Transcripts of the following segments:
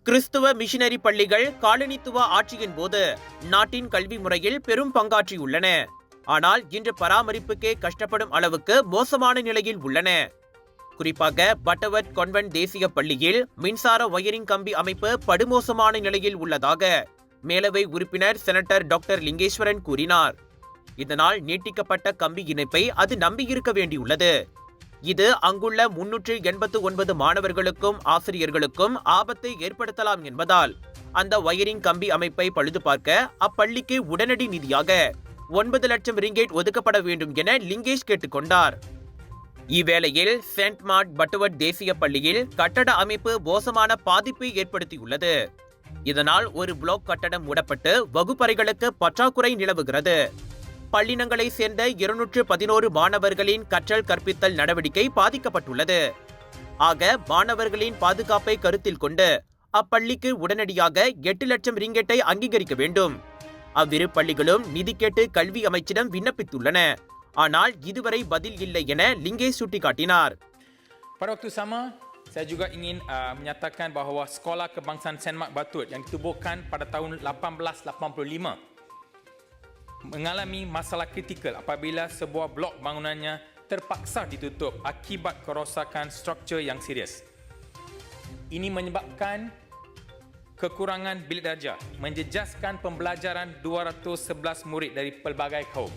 கிறிஸ்துவ மிஷனரி பள்ளிகள் காலனித்துவ ஆட்சியின் போது நாட்டின் கல்வி முறையில் பெரும் பங்காற்றியுள்ளன. ஆனால் இன்று பராமரிப்புக்கே கஷ்டப்படும் அளவுக்கு மோசமான நிலையில் உள்ளன. குறிப்பாக பட்டவர்த் கான்வென்ட் தேசிய பள்ளியில் மின்சார வயரிங் கம்பி அமைப்பு படுமோசமான நிலையில் உள்ளதாக மேலவை உறுப்பினர் செனட்டர் டாக்டர் லிங்கேஸ்வரன் கூறினார். இதனால் நீட்டிக்கப்பட்ட கம்பி இணைப்பை அது நம்பியிருக்க வேண்டியுள்ளது. இது அங்குள்ள 389 மாணவர்களுக்கும் ஆசிரியர்களுக்கும் ஆபத்தை ஏற்படுத்தலாம் என்பதால் அந்த வயரிங் கம்பி அமைப்பை பழுது பார்க்க அப்பள்ளிக்கு உடனடி நிதியாக 9 லட்சம் ரிங்கேட் ஒதுக்கப்பட வேண்டும் என லிங்கேஷ் கேட்டுக்கொண்டார். இவ்வேளையில் சென்ட் மார்ட் பட்டவர்த் தேசிய பள்ளியில் கட்டட அமைப்பு மோசமான பாதிப்பை ஏற்படுத்தியுள்ளது. இதனால் ஒரு பிளாக் கட்டடம் மூடப்பட்டு வகுப்பறைகளுக்கு பற்றாக்குறை நிலவுகிறது. பள்ளினங்களை சேர்ந்த 211 மாணவர்களின் கற்றல் கற்பித்தல் நடவடிக்கை பாதிக்கப்பட்டுள்ளது. ஆக மாணவர்களின் பாதுகாப்பை கருத்தில் கொண்டு அப்பள்ளிக்கு உடனடியாக 8 லட்சம் ரிங்கெட்டை அங்கீகரிக்க வேண்டும். அவ்விரு பள்ளிகளும் நிதி கேட்டு கல்வி அமைச்சிடம் விண்ணப்பித்துள்ளன. ஆனால் இதுவரை பதில் இல்லை என லிங்கேஷ் சுட்டிக்காட்டினார். Pada waktu sama, saya juga ingin menyatakan bahawa Sekolah Kebangsaan Saint Mark Batuut yang ditubuhkan pada tahun 1885 mengalami masalah kritikal apabila sebuah blok bangunannya terpaksa ditutup akibat kerosakan struktur yang serius. Ini menyebabkan kekurangan bilik darjah, menjejaskan pembelajaran 211 murid dari pelbagai kaum.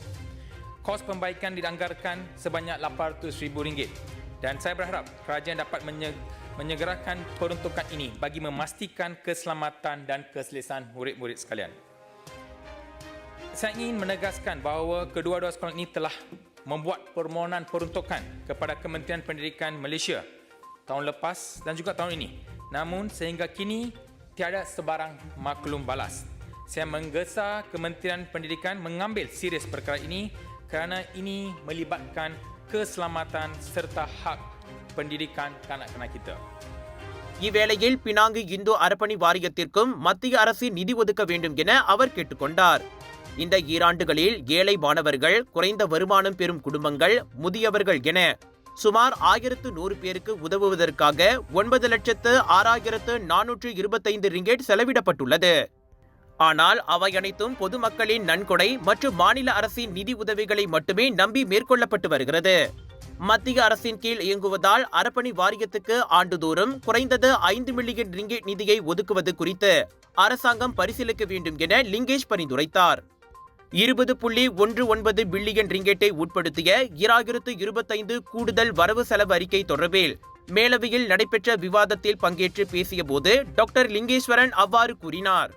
Kos pembaikan dianggarkan sebanyak RM800,000 dan saya berharap kerajaan dapat menyegerakan peruntukan ini bagi memastikan keselamatan dan keselesaan murid-murid sekalian. Saya ingin menegaskan bahawa kedua-dua sekolah ini telah membuat permohonan peruntukan kepada Kementerian Pendidikan Malaysia tahun lepas dan juga tahun ini. Namun sehingga kini tiada sebarang maklum balas. Saya menggesa Kementerian Pendidikan mengambil serius perkara ini kerana ini melibatkan keselamatan serta hak pendidikan kanak-kanak kita. இவ்வேளையில் Penang Hindu அறப்பணி வாரியத்திற்கும் மத்திய அரசு நிதி ஒதுக்க வேண்டும் என அவர் கேட்டுக்கொண்டார். இந்த ஈராண்டுகளில் ஏழை மாணவர்கள், குறைந்த வருமானம் பெறும் குடும்பங்கள், முதியவர்கள் என சுமார் 1100 பேருக்கு உதவுவதற்காக 9,06,425 ரிங்கெட் செலவிடப்பட்டுள்ளது. ஆனால் அவை அனைத்தும் பொதுமக்களின் நன்கொடை மற்றும் மாநில அரசின் நிதி உதவிகளை மட்டுமே நம்பி மேற்கொள்ளப்பட்டு வருகிறது. மத்திய அரசின் கீழ் இயங்குவதால் அறப்பணி வாரியத்துக்கு ஆண்டுதோறும் குறைந்தது 5 மில்லியன் ரிங்கெட் நிதியை ஒதுக்குவது குறித்து அரசாங்கம் பரிசீலிக்க வேண்டும் என லிங்கேஷ் பரிந்துரைத்தார். 20.19 பில்லியன் ரிங்கெட்டை உட்படுத்திய 2025 கூடுதல் வரவு செலவு அறிக்கை தொடர்பில் மேலவையில் நடைபெற்ற விவாதத்தில் பங்கேற்று பேசிய போது டாக்டர் லிங்கேஸ்வரன் அவ்வாறு கூறினார்.